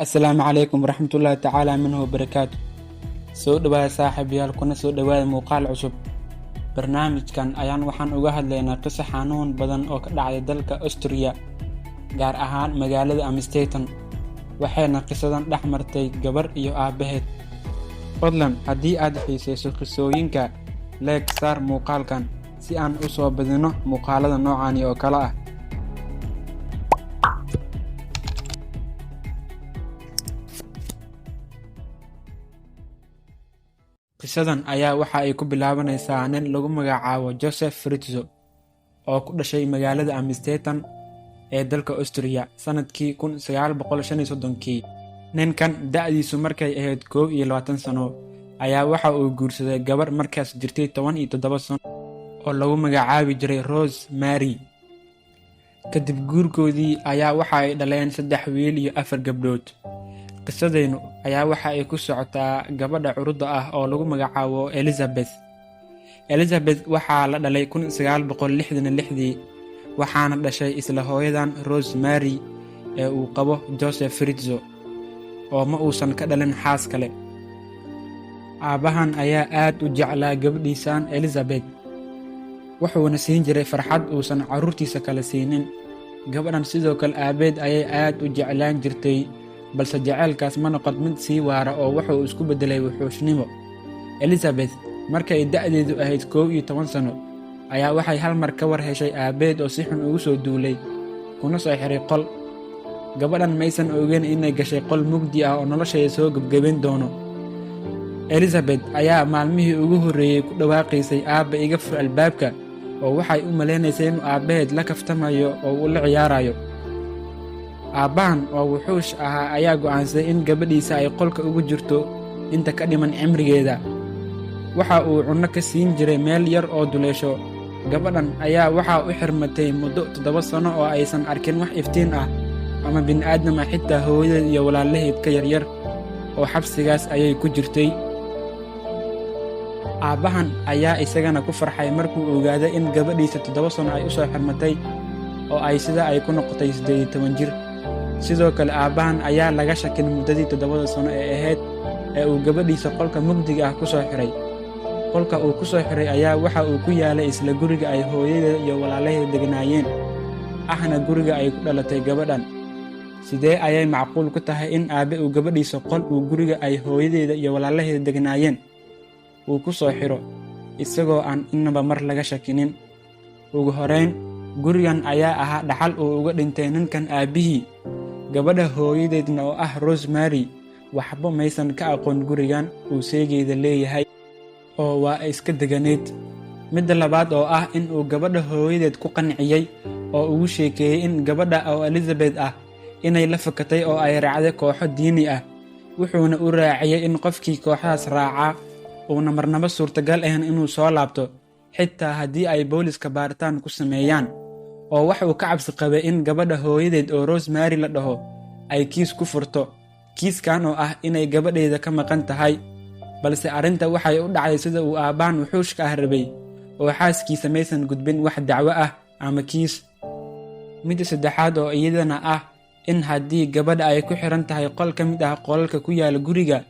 Asalaamu calaykum waraxmatullaahi tacaala minhu wabarakaatu. Soo dhawaada saaxiibayaal, kuna soo dhawaada muuqaal cusub. Barnaamijkan ayaan waxaan uga hadlaynaa qiso xanuun badan oo ka dhacday dalka Austria, gaar ahaan magaalada Amsterdam. Waxayna qisadan dhex martay gabar iyo aabaheed. Fadlan haddii aad xiisayso qisooyinka, like saar muuqaalkan si aan u soo badino muuqaalada noocan oo kale ah. Qisadan ayaa waxa ay ku bilaabanaysaa nin lagu magacaabo Joseph Fritzl oo ku dhashay magaalada Amsterdam ee dalka Austria sanadkii 1935. Ninkan da'diisu markay ahayd 21 sano ayaa waxa uu guursaday gabar markaas jirtay 17 sano oo lagu magacaabi jiray Rose Mary. Kadib guurkoodii ayaa waxa ay dhaleen 3 wiil iyo 4 gabdhood. Qisadaynu ayaa waxa ay ku socotaa gabadha curudda ah oo lagu magacaabo Elizabeth. Elizabeth waxaa la dhalay 1966 waxaana dhashay isla hooyadan Rose Mary ee uu qabo Joseph Fritzl oo ma uusan ka dhalin xaas kale. Aabahan ayaa aad u jeclaa gabadhiisan Elizabeth, wuxuuna siin jiray farxad uusan carruurtiisa kale siinin. Gabadhan sidoo kale aabeed ayay aad u jeclaan jirtay, balse jaceylkaas ma noqon mid sii waara oo wuxuu isku beddelay wuxuushnimo. Elizabeth markay da'deedu ahayd 11 sano ayaa waxay hal mar ka war heshay aabeed oo si xun ugu soo duulay kuna soo xiray qol. Gabadhan maysan ogeyn inay gashay qol mugdi ah oo nolosheeda soo gebgabeyn doono. Elizabeth ayaa maalmihii ugu horreeyay ku dhawaaqaysay aabba iga fur albaabka, oo waxay u maleynaysay inuu aabaheed la kaftamayo oo uu la ciyaarayo. Aabbahan oo wuxuush ahaa ayaa go'aansaday in gabadhiisa ay qolka ugu jirto inta ka dhiman cimrigeeda. Waxa uu cunno ka siin jiray meel yar oo duleesho. Gabadhan ayaa waxa u xirmatay muddo 7 sano oo aysan arkin wax iftiin ah ama bini'aadam ah, xitaa hooyadeed iyo walaalaheed ka yaryar oo xabsigaas ayay ku jirtay. Aabbahan ayaa isagana ku farxay markuu ogaaday in gabadhiisa 7 sano ay u soo xirmatay oo ay sida ay ku noqotay 18 jir. Sidoo kale aabbahan ayaa laga shakin muddadii 7 sano ee ahayd ee uu gabadhiisa qolka mugdiga ah ku soo xiray. Qolka uu ku soo xiray ayaa waxa uu ku yaalay isla guriga ay hooyadeed iyo walaalaheed deganaayeen, ahna guriga ay ku dhalatay gabadhan. Sidee ayay macquul ku tahay in aabe uu gabadhiisa qol uu guriga ay hooyadeeda iyo walaalaheed deganaayeen uu ku soo xiro isagoo aan inaba mar laga shakinin? Ugu horeyn, gurigan ayaa ahaa dhaxal uu uga dhintay ninkan aabbihii. Gabadha hooyadeedna oo ah Rose Mary waxba maysan ka aqoon gurigan uu seegeeda leeyahay oo waa iska deganeed. Midda labaad oo ah in uu gabadha hooyadeed ku qanciyay oo ugu sheekeeyey in gabadha oo Elizabeth ah inay la fakatay oo ay raacday kooxo diini ah. Wuxuuna u raaciyay in qofkii kooxdaas raacaa uuna marnaba suurtagal ahayn inuu soo laabto, xitaa haddii ay booliska baaritaan ku sameeyaan. Oo waxa uu ka cabsi qabay in gabadha hooyadeed oo Rose Mary la dhaho ay kiis ku furto, kiiskan oo ah inay gabadheeda ka maqan tahay. Balse arrinta waxay u dhacday sida uu aabbahan wuxuushka ah rabay, oo xaaskiisa maysan gudbin wax dacwo ah ama kiis. Midda saddexaad oo iyadana ah in haddii gabadha ay ku xiran tahay qol ka mid ah qolalka ku yaala guriga,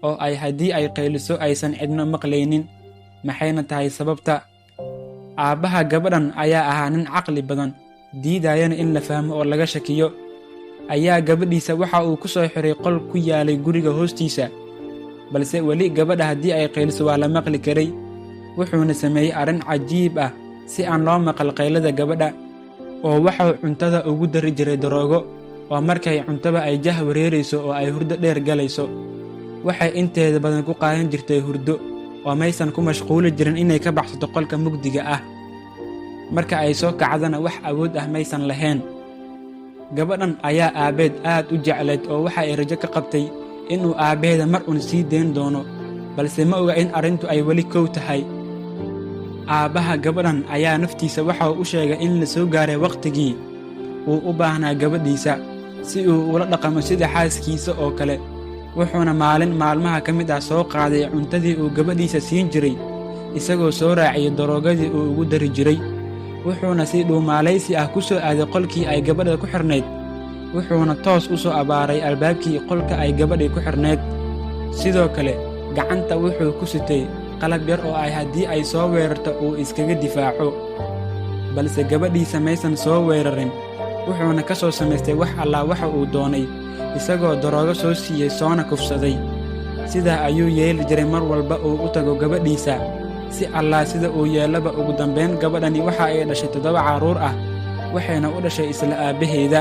oo ay haddii ay qayliso aysan cidno maqlaynin. Maxayna tahay sababta? Aabbaha gabadhan ayaa ahaa nin caqli badan, diidayana in la fahmo oo laga shakiyo. Ayaa gabadhiisa waxa uu ku soo xiray qol ku yaalay guriga hoostiisa, balse weli gabadha haddii ay qayliso waa la maqli karay. Wuxuuna sameeyey arrin cajiib ah si aan loo maqal qaylada gabadha, oo waxuu cuntada ugu dari jiray daroogo, oo markay cuntaba ay jah wareerayso oo ay hurdo dheer galayso. Waxay inteeda badan ku qaadan jirtay hurdo oo maysan ku mashquuli jirin inay ka baxsato qolka mugdiga ah. Marka ay soo kacdana wax awood ah maysan lahayn. Gabadhan ayaa aabeed aad u jeclayd oo waxa ay rajo ka qabtay inuu aabaheeda mar uun sii dayn doono, balse ma oga in arrintu ay weli kow tahay. Aabbaha gabadhan ayaa naftiisa waxa uu u sheegay in la soo gaaray waqtigii uu u baahnaa gabadhiisa si uu ula dhaqmo sida xaaskiisa oo kale. Wuxuuna maalin maalmaha ka mid ah soo qaaday cuntadii uu gabadhiisa siin jiray, isagoo soo raaciyay daroogadii uu ugu dari jiray. Wuxuuna si dhuumaalaysi ah ku soo aaday qolkii ay gabadha ku xirnayd, wuxuuna toos u soo abaaray albaabkii qolka ay gabadhii ku xirnayd. Sidoo kale gacanta wuxuu ku sitay qalab yar oo ay haddii ay soo weerarto uu iskaga difaaco. balse gabadhiisa maysan soo weerarin, wuxuuna ka soo samaystay wax allaa waxa uu doonay, isagoo daroogo soo siiyey soona kufsaday. sidaa ayuu yeeli jiray mar walba uu u tago gabadhiisa. si allaa sida uu yeellaba ugu dambayn gabadhani waxa ay dhashay 7 carruur ah, waxayna u dhashay isla aabbaheeda.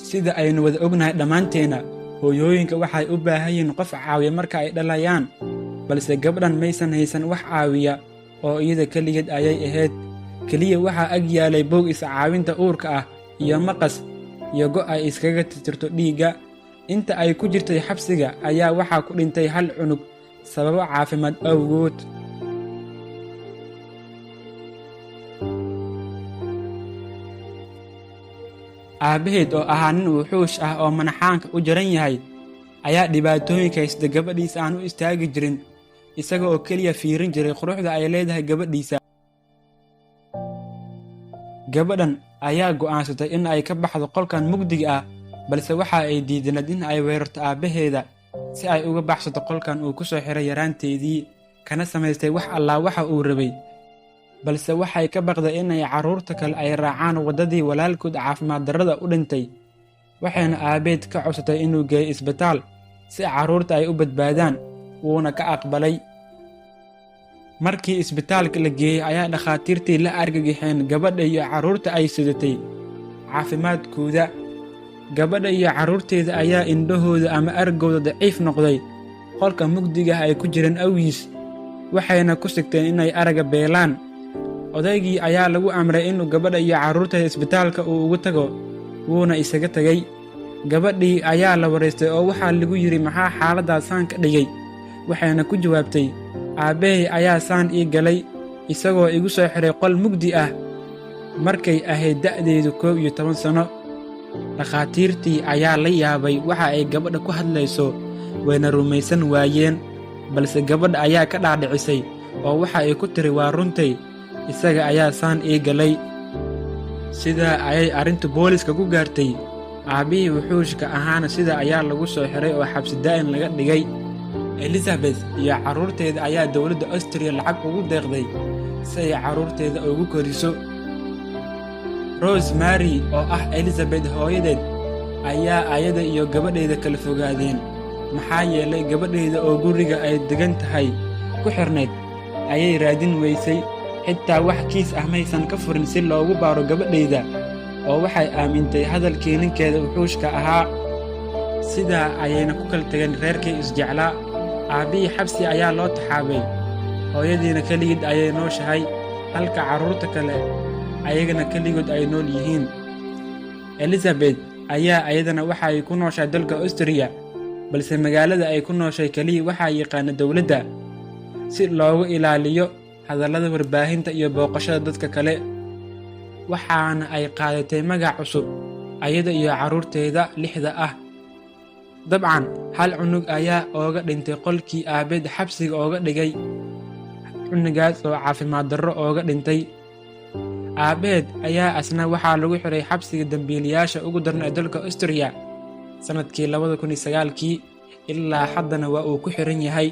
sida aynu wada ognahay dhammaanteenna, hooyooyinka waxay u baahan yihiin qof caawiya marka ay dhalayaan, balse gabadhan maysan haysan wax caawiya oo iyada keligeed ayay ahayd. keliya waxaa ag yaalay boog iscaawinta uurka ah iyo maqas iyo go' ay iskaga tirtirto dhiigga. inta ay ku jirtay xabsiga ayaa waxaa ku dhintay hal cunug sababo caafimaad awgood. aabbaheed oo ahaa nin wuxuush ah oo manaxaanka u jaran yahay ayaa dhibaatooyinka haysta gabadhiisa aan u istaagi jirin, isaga oo keliya fiirin jiray quruxda ay leedahay gabadhiisa. gabadhan ayaa go'aansatay in ay ka baxdo qolkan mugdiga ah, balse waxa ay diidanayd in ay weerarto aabbaheeda si ay uga baxsato qolkan uu ku soo xiray yaraanteedii, kana samaystay wax allaa waxa uu rabay. balse waxay ka baqday inay carruurta kale ay raacaan waddadii walaalkood caafimaad darrada u dhintay, waxayna aabbaheed ka codsatay inuu geeyo isbitaal si carruurta ay u badbaadaan, wuuna ka aqbalay. markii isbitaalka la geeyey ayaa dhakhaatiirtii la argagaxeen gabadha iyo carruurta ay sidatay caafimaadkooda. gabadha iyo carruurteeda ayaa indhahooda ama araggooda daciif noqday qolka mugdiga ay ku jireen awgiis, waxayna ku sigteen inay aragga beelaan. odaygii ayaa lagu amray inuu gabadha iyo carruurteeda isbitaalka uu ugu tago, wuuna isaga tegey. gabadhii ayaa la waraystay oo waxaa lagu yidhi maxaa xaaladdaas saan ka dhigay, waxayna ku jawaabtay, aabbahay ayaa saan ii galay isagoo igu soo xiray qol mugdi ah markay ahayd da'deedu 11 sano. dhakhaatiirtii ayaa la yaabay waxa ay gabadha ku hadlayso, wayna rumaysan waayeen, balse gabadha ayaa ka dhaadhicisay oo waxa ay ku tiri waa runtay, isaga ayaa saan ii galay. sidaa ayay arrintu booliiska ku gaartay. aabbihii wuxuushka ahaana sida ayaa lagu soo xiray oo xabsi daa'in laga dhigay. elizabeth iyo carruurteeda ayaa dowladda Austria lacag ugu deeqday si ay carruurteeda ugu koriso. rosemary oo ah elizabeth hooyadeed ayaa ayada iyo gabadheeda kala fogaadeen, maxaa yeelay gabadheeda oo guriga ay degan tahay ku xirnayd ayay raadin weysay. xitaa wax kiis ah maysan ka furin si loogu baaro gabadheeda, oo waxay aamintay hadalkii ninkeeda wuxuushka ahaa. sidaa ayayna ku kala tageen reerkii isjeclaa. aabbihii xabsi ayaa loo taxaabay, hooyadiina keligeed ayay nooshahay, halka carruurta kale ayagana keligood ay nool yihiin. elizabeth ayaa ayadana waxay ku nooshahay dalka Austria, balse magaalada ay ku nooshay keliya waxaa yaqaana dowladda si loogu ilaaliyo hadallada warbaahinta iyo booqashada dadka kale. waxaana ay qaadatay magac cusub ayada iyo carruurteeda 6 ah. dabcan hal cunug ayaa ooga dhintay qolkii aabbaheed xabsiga ooga dhigay, cunugaas oo caafimaad darro ooga dhintay. aabbaheed ayaa asna waxaa lagu xiray xabsiga dambiilayaasha ugu daran ee dalka Austria sannadkii 2009 ilaa haddana waa uu ku xiran yahay.